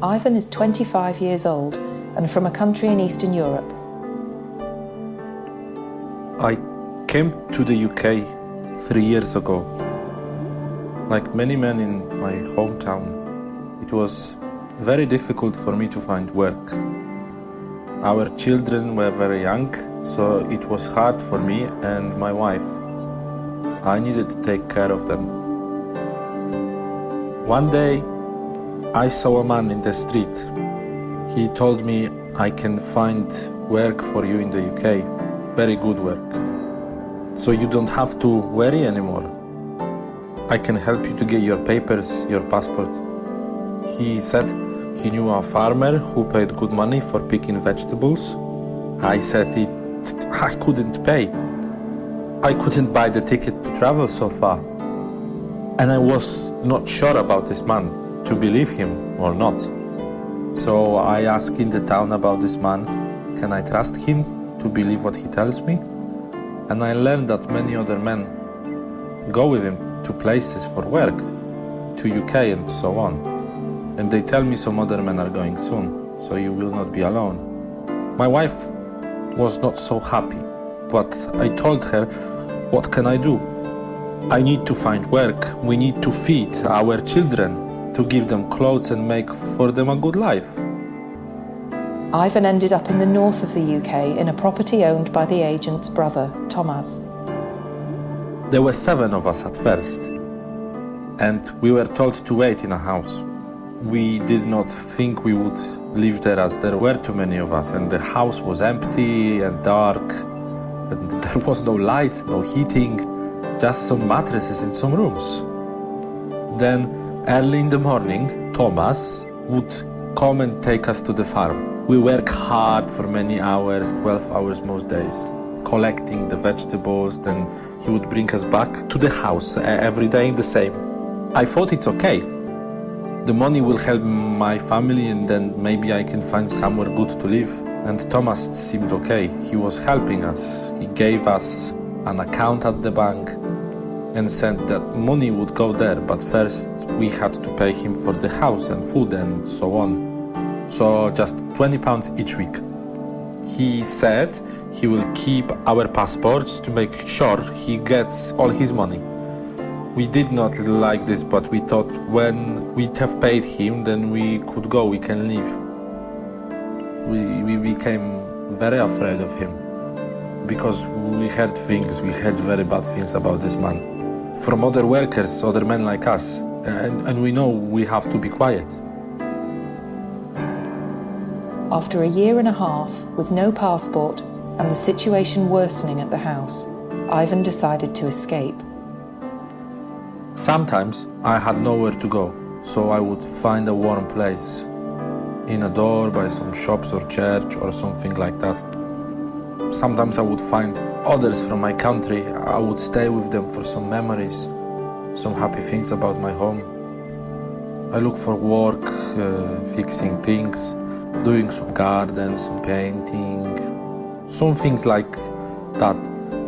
Ivan is 25 years old and from a country in Eastern Europe. I came to the UK 3 years ago. Like many men in my hometown, it was very difficult for me to find work. Our children were very young, so it was hard for me and my wife. I needed to take care of them. One day, I saw a man in the street. He told me I can find work for you in the UK, very good work. So you don't have to worry anymore. I can help you to get your papers, your passport. He said he knew a farmer who paid good money for picking vegetables. I said I couldn't pay. I couldn't buy the ticket to travel so far. And I was not sure about this man, to believe him or not. So I asked in the town about this man. Can I trust him to believe what he tells me? And I learned that many other men go with him to places for work, to UK and so on. And they tell me some other men are going soon, so you will not be alone. My wife was not so happy, but I told her, what can I do? I need to find work. We need to feed our children, to give them clothes and make for them a good life. Ivan ended up in the north of the UK in a property owned by the agent's brother, Thomas. There were 7 of us at first, and we were told to wait in a house. We did not think we would live there as there were too many of us, and the house was empty and dark, and there was no light, no heating, just some mattresses in some rooms. Then, early in the morning, Thomas would come and take us to the farm. We work hard for many hours, 12 hours most days, collecting the vegetables, then he would bring us back to the house every day the same. I thought it's okay. The money will help my family and then maybe I can find somewhere good to live. And Thomas seemed okay. He was helping us. He gave us an account at the bank and said that money would go there, but first we had to pay him for the house and food and so on. So just £20 each week. He said he will keep our passports to make sure he gets all his money. We did not like this, but we thought when we have paid him, then we could go, we can leave. We became very afraid of him because we heard very bad things about this man. From other workers, other men like us, and we know we have to be quiet. After a year and a half, with no passport and the situation worsening at the house, Ivan decided to escape. Sometimes I had nowhere to go, so I would find a warm place, in a door by some shops or church or something like that. Sometimes I would find others from my country. I would stay with them for some memories, some happy things about my home. I look for work, fixing things, doing some gardens, some painting, some things like that.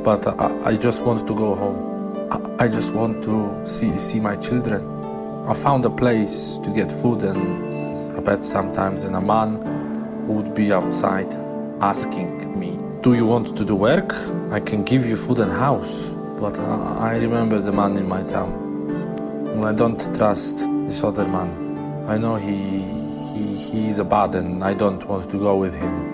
But I just want to go home. I just want to see my children. I found a place to get food and a bed sometimes, and a man would be outside asking me, do you want to do work? I can give you food and house. But I remember the man in my town. I don't trust this other man. I know he is a bad and I don't want to go with him.